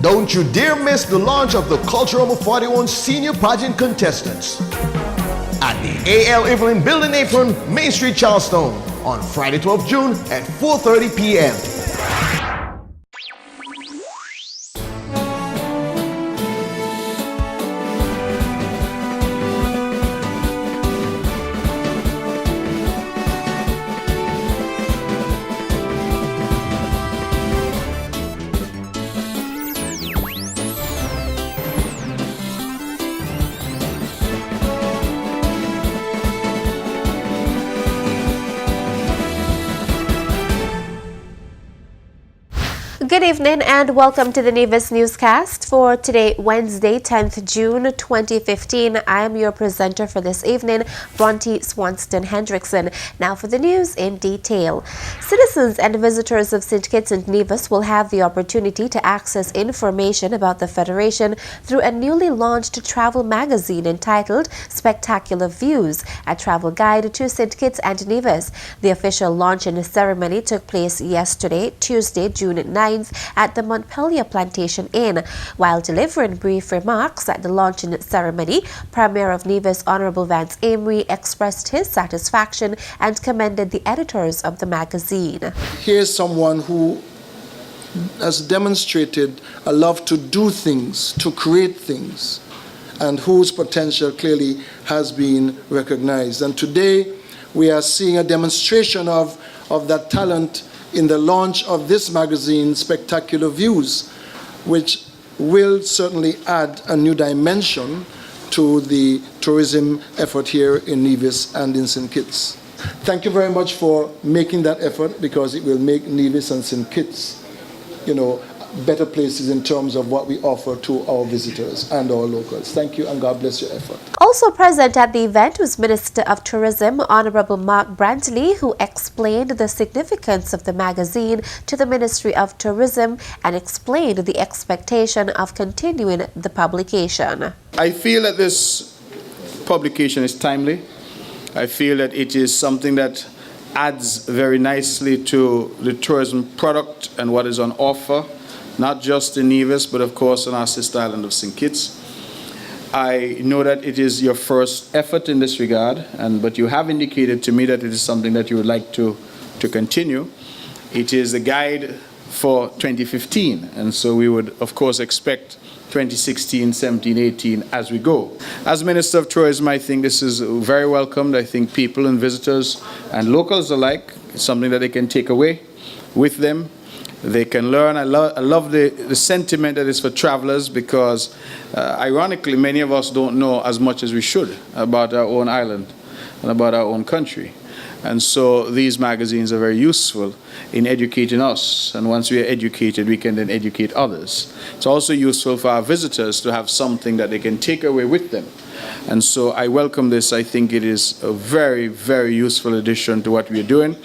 Don't you dare miss the launch of the Cultural 41 Senior Pageant contestants at the A.L. Evelyn Building Apron, Main Street, Charlestown on Friday, 12th June at 4:30 p.m. Good evening and welcome to the Nevis Newscast for today, Wednesday, 10th June 2015. I am your presenter for this evening, Bronte Swanston Hendrickson. Now for the news in detail. Citizens and visitors of St. Kitts and Nevis will have the opportunity to access information about the Federation through a newly launched travel magazine entitled Spectacular Views, a travel guide to St. Kitts and Nevis. The official launching ceremony took place yesterday, Tuesday, June 9th, at the Montpelier Plantation Inn. While delivering brief remarks at the launching ceremony, Premier of Nevis Honorable Vance Amory expressed his satisfaction and commended the editors of the magazine. Here's someone who has demonstrated a love to do things, to create things, and whose potential clearly has been recognized. And today we are seeing a demonstration of that talent in the launch of this magazine, Spectacular Views, which will certainly add a new dimension to the tourism effort here in Nevis and in St. Kitts. Thank you very much for making that effort, because it will make Nevis and St. Kitts, better places in terms of what we offer to our visitors and our locals. Thank you, and God bless your effort. Also present at the event was Minister of Tourism, Honorable Mark Brantley, who explained the significance of the magazine to the Ministry of Tourism and explained the expectation of continuing the publication. I feel that this publication is timely. I feel that it is something that adds very nicely to the tourism product and what is on offer, not just in Nevis, but of course on our sister island of St. Kitts. I know that it is your first effort in this regard, but you have indicated to me that it is something that you would like to continue. It is a guide for 2015, and so we would of course expect 2016, 17, 18 as we go. As Minister of Tourism, I think this is very welcomed. I think people and visitors and locals alike, it's something that they can take away with them. They can learn. I love the sentiment that is for travelers, because ironically many of us don't know as much as we should about our own island and about our own country. And so these magazines are very useful in educating us, and once we are educated, we can then educate others. It's also useful for our visitors to have something that they can take away with them. And so I welcome this. I think it is a very, very useful addition to what we are doing.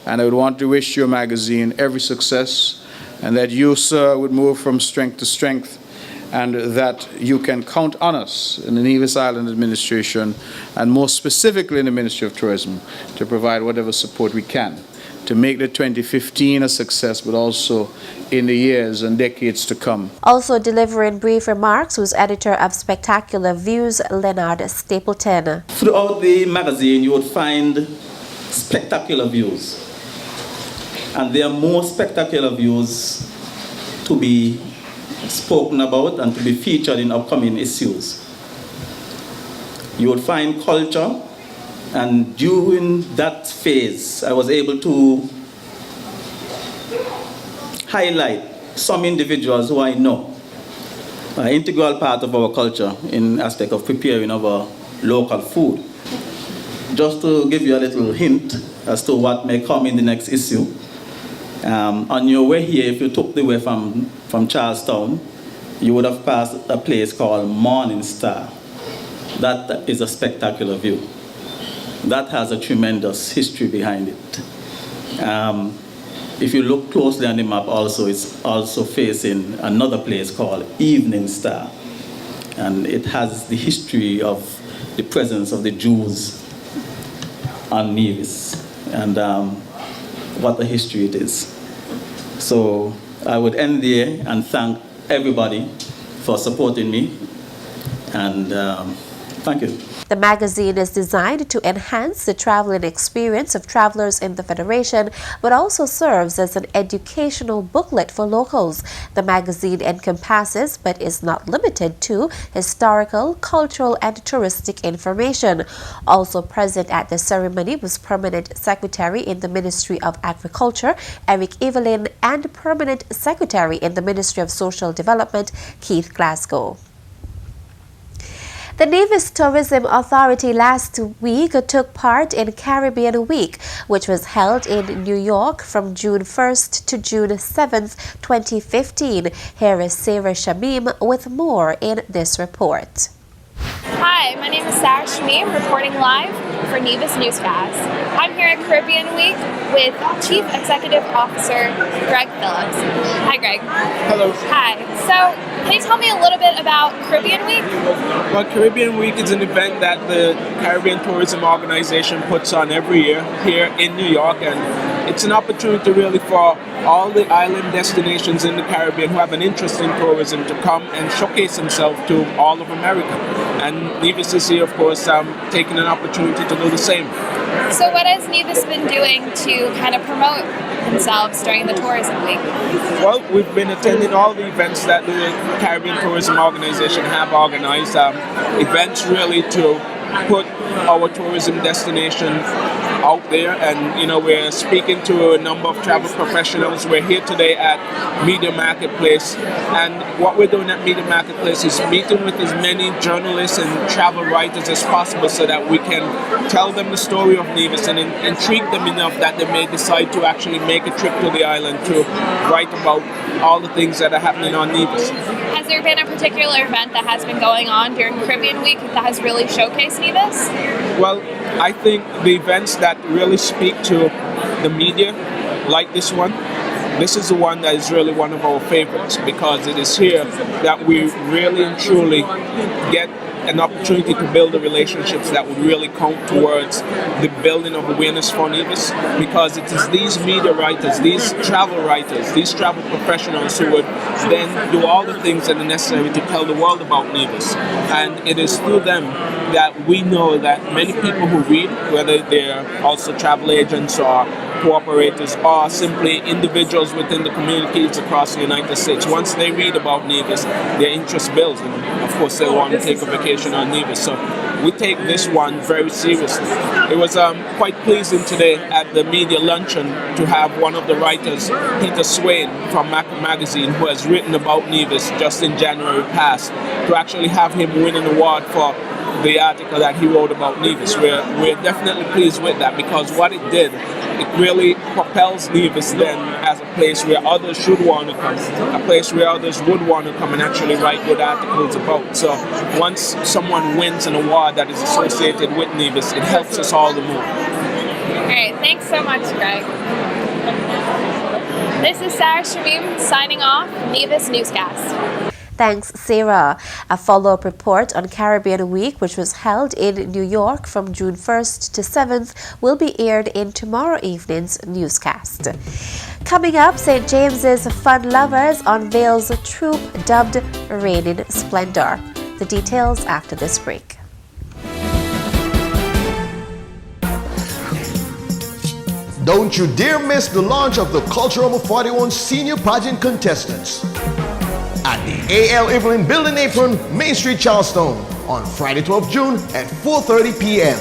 And I would want to wish your magazine every success, and that you, sir, would move from strength to strength, and that you can count on us in the Nevis Island Administration, and more specifically in the Ministry of Tourism, to provide whatever support we can to make the 2015 a success, but also in the years and decades to come. Also delivering brief remarks was editor of Spectacular Views, Leonard Stapleton. Throughout the magazine, you would find spectacular views. And there are more spectacular views to be spoken about and to be featured in upcoming issues. You would find culture, and during that phase, I was able to highlight some individuals who I know are an integral part of our culture in aspect of preparing our local food. Just to give you a little hint as to what may come in the next issue, on your way here, if you took the way from Charlestown, you would have passed a place called Morning Star. That is a spectacular view. That has a tremendous history behind it. If you look closely on the map also, it's also facing another place called Evening Star. And it has the history of the presence of the Jews on Nevis, and what a history it is. So I would end there and thank everybody for supporting me, and thank you. The magazine is designed to enhance the traveling experience of travelers in the Federation, but also serves as an educational booklet for locals. The magazine encompasses, but is not limited to, historical, cultural, and touristic information. Also present at the ceremony was Permanent Secretary in the Ministry of Agriculture, Eric Evelyn, and Permanent Secretary in the Ministry of Social Development, Keith Glasgow. The Nevis Tourism Authority last week took part in Caribbean Week, which was held in New York from June 1st to June 7th, 2015. Here is Sarah Shamim with more in this report. Hi, my name is Sarah Shamim, reporting live for Nevis Newscast. I'm here at Caribbean Week with Chief Executive Officer Greg Phillips. Hi, Greg. Hello. Hi. So, can you tell me a little bit about Caribbean Week? Well, Caribbean Week is an event that the Caribbean Tourism Organization puts on every year here in New York, and it's an opportunity really for all the island destinations in the Caribbean who have an interest in tourism to come and showcase themselves to all of America. And Nevis is here, of course, taking an opportunity to do the same. So what has Nevis been doing to kind of promote themselves during the tourism week? Well, we've been attending all the events that the Caribbean Tourism Organization have organized, events really to put our tourism destination out there, and we're speaking to a number of travel professionals. We're here today at Media Marketplace, and what we're doing at Media Marketplace is meeting with as many journalists and travel writers as possible so that we can tell them the story of Nevis and intrigue them enough that they may decide to actually make a trip to the island to write about all the things that are happening on Nevis. Has there been a particular event that has been going on during Caribbean Week that has really showcased Nevis? Well, I think the events that really speak to the media, like this one, this is the one that is really one of our favorites, because it is here that we really and truly get an opportunity to build the relationships that would really count towards the building of awareness for Nevis, because it is these media writers, these travel professionals who would then do all the things that are necessary to tell the world about Nevis. And it is through them that we know that many people who read, whether they're also travel agents or cooperators or simply individuals within the communities across the United States, once they read about Nevis, their interest builds, and of course they want to take a vacation on Nevis. So we take this one very seriously. It was quite pleasing today at the media luncheon to have one of the writers, Peter Swain from Macro Magazine, who has written about Nevis just in January past, to actually have him win an award for the article that he wrote about Nevis. We're definitely pleased with that, because what it did, it really propels Nevis then as a place where others should want to come, a place where others would want to come and actually write good articles about. So once someone wins an award that is associated with Nevis, it helps us all the more. Great, thanks so much, Greg. This is Sarah Shamim signing off, Nevis Newscast. Thanks, Sarah. A follow-up report on Caribbean Week, which was held in New York from June 1st to 7th, will be aired in tomorrow evening's newscast. Coming up, St. James's Fun Lovers unveils a troupe dubbed Raining Splendor. The details after this break. Don't you dare miss the launch of the Cultural 41 Senior Pageant Contestants at the A.L. Evelyn Building Apron, Main Street, Charleston, on Friday, 12th June at 4:30 p.m.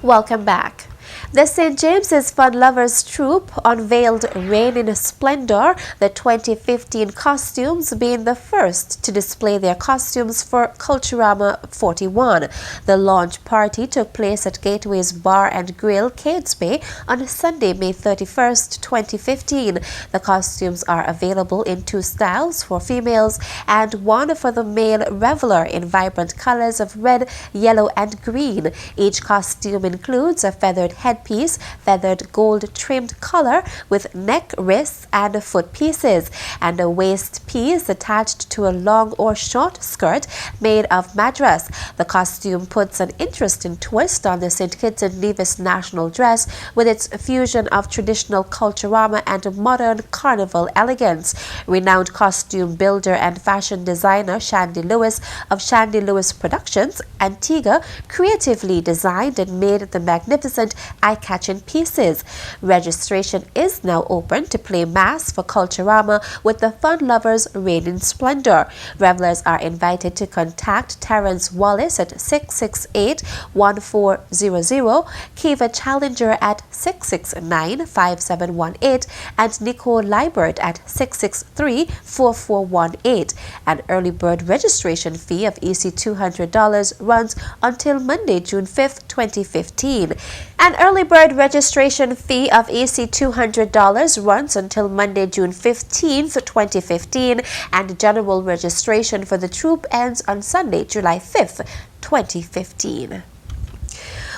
Welcome back. The St. James's Fun Lovers troupe unveiled Raining Splendor, the 2015 costumes being the first to display their costumes for Culturama 41. The launch party took place at Gateway's Bar and Grill, Cades Bay, on Sunday, May 31st, 2015. The costumes are available in 2 styles for females and 1 for the male reveler in vibrant colors of red, yellow, and green. Each costume includes a feathered head headpiece, feathered gold-trimmed collar with neck, wrists, and foot pieces, and a waist piece attached to a long or short skirt made of madras. The costume puts an interesting twist on the St. Kitts and Nevis national dress with its fusion of traditional culturama and modern carnival elegance. Renowned costume builder and fashion designer Shandy Lewis of Shandy Lewis Productions, Antigua, creatively designed and made the magnificent eye-catching pieces. Registration is now open to play mass for Culturama with the fun lovers reigning splendor. Revelers are invited to contact Terence Wallace at 668-1400, Kiva Challenger at 669-5718, and Nicole Liebert at 663-4418. An early bird registration fee of EC $200 runs until Monday, June 5th, 2015. An early bird registration fee of EC $200 runs until Monday, June 15th, 2015, and general registration for the troop ends on Sunday, July 5th, 2015.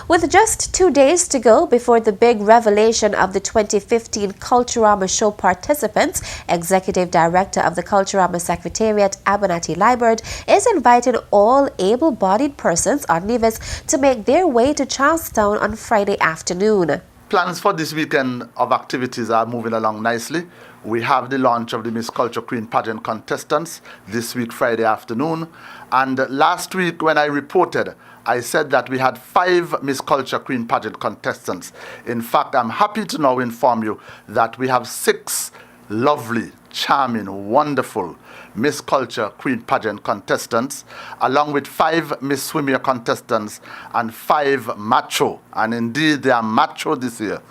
With just 2 days to go before the big revelation of the 2015 Culturama show participants, Executive Director of the Culturama Secretariat, Abernathy Liebert, is inviting all able-bodied persons on Nevis to make their way to Charlestown on Friday afternoon. Plans for this weekend of activities are moving along nicely. We have the launch of the Miss Culture Queen pageant contestants this week, Friday afternoon. And last week when I reported, I said that we had 5 Miss Culture Queen pageant contestants. In fact, I'm happy to now inform you that we have 6 lovely, charming, wonderful Miss Culture Queen pageant contestants, along with 5 Miss Swimwear contestants and 5 macho, and indeed they are macho this year,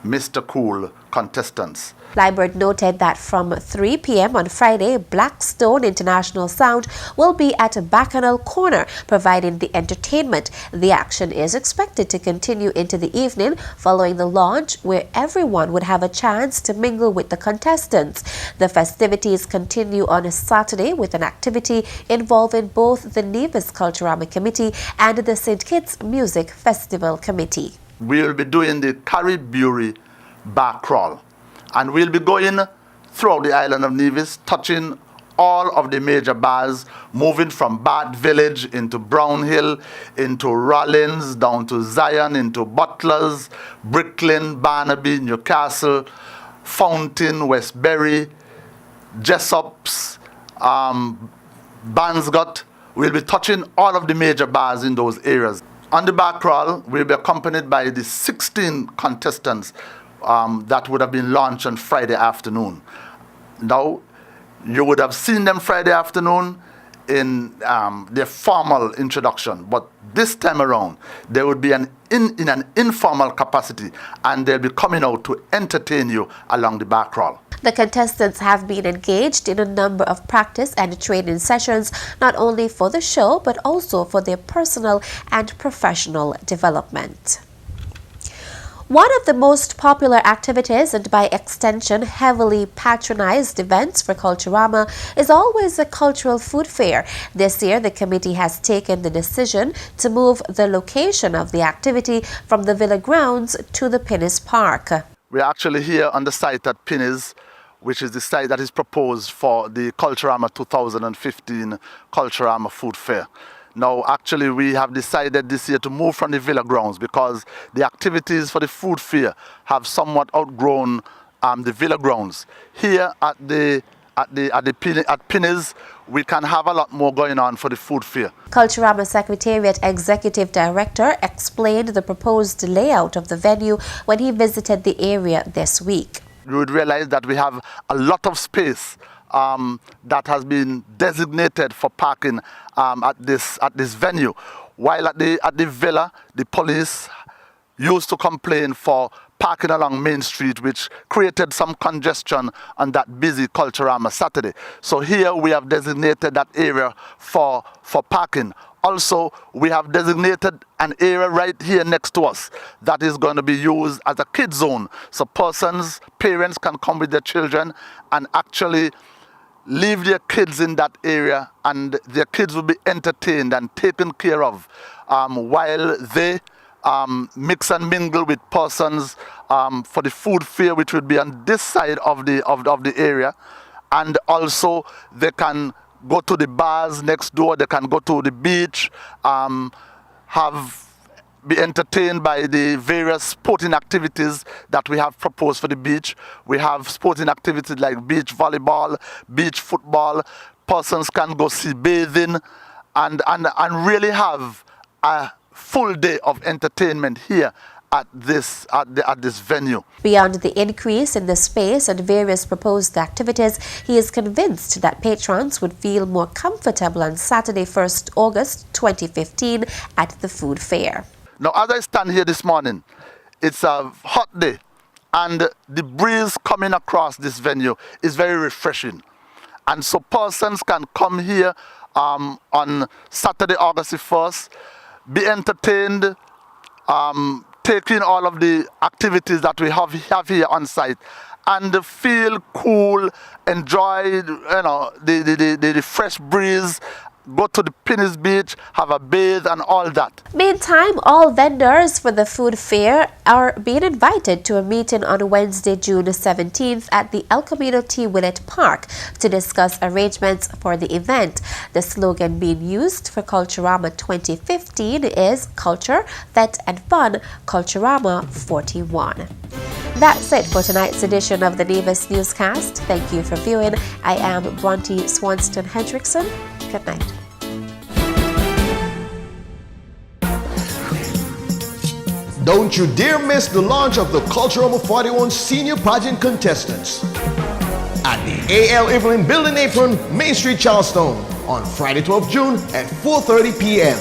Mr. Cool contestants. Liebert noted that from 3 p.m. on Friday, Blackstone International Sound will be at Bacchanal Corner, providing the entertainment. The action is expected to continue into the evening following the launch, where everyone would have a chance to mingle with the contestants. The festivities continue on a Saturday with an activity involving both the Nevis Culturama Committee and the St. Kitts Music Festival Committee. We will be doing the Caribbean bar crawl, and we'll be going throughout the island of Nevis, touching all of the major bars, moving from Bath Village into Brown Hill, into Rollins, down to Zion, into Butlers, Bricklin, Barnaby, Newcastle, Fountain, Westbury, Jessops, Banscott. We'll be touching all of the major bars in those areas. On the bar crawl, we'll be accompanied by the 16 contestants that would have been launched on Friday afternoon. Now, you would have seen them Friday afternoon in their formal introduction, but this time around, they would be in an informal capacity, and they'll be coming out to entertain you along the bar crawl. The contestants have been engaged in a number of practice and training sessions, not only for the show, but also for their personal and professional development. One of the most popular activities, and by extension heavily patronized events for Culturama, is always a cultural food fair. This year, the committee has taken the decision to move the location of the activity from the Villa grounds to the Pinnis Park. We're actually here on the site at Pinnis, which is the site that is proposed for the Culturama 2015 Culturama Food Fair. Now, actually, we have decided this year to move from the Villa grounds because the activities for the food fair have somewhat outgrown the Villa grounds. Here at Pinnis, we can have a lot more going on for the food fair. Culturama Secretariat Executive Director explained the proposed layout of the venue when he visited the area this week. You would realize that we have a lot of space that has been designated for parking at this venue. While at the Villa, the police used to complain for parking along Main Street, which created some congestion on that busy Culturama Saturday. So here we have designated that area for parking. Also, we have designated an area right here next to us that is going to be used as a kid zone. So parents can come with their children and actually leave their kids in that area, and their kids will be entertained and taken care of while they mix and mingle with persons for the food fair, which would be on this side of the area. And also they can go to the bars next door, they can go to the beach, be entertained by the various sporting activities that we have proposed for the beach. We have sporting activities like beach volleyball, beach football. Persons can go sea bathing and really have a full day of entertainment here at this venue. Beyond the increase in the space and various proposed activities, he is convinced that patrons would feel more comfortable on Saturday, 1st August 2015 at the food fair. Now, as I stand here this morning, it's a hot day, and the breeze coming across this venue is very refreshing. And so persons can come here on Saturday, August 1st, be entertained, take in all of the activities that we have here on site, and feel cool, enjoy the fresh breeze, go to the Pinnis Beach, have a bathe and all that. Meantime, all vendors for the food fair are being invited to a meeting on Wednesday, June 17th at the El Camino T. Willett Park to discuss arrangements for the event. The slogan being used for Culturama 2015 is Culture, Vet and Fun, Culturama 41. That's it for tonight's edition of the Nevis Newscast. Thank you for viewing. I am Bronte Swanston Hendrickson. Good night. Don't you dare miss the launch of the Culturama 41 Senior Pageant Contestants at the A.L. Evelyn Building Apron, Main Street, Charleston on Friday, 12th June at 4:30 p.m.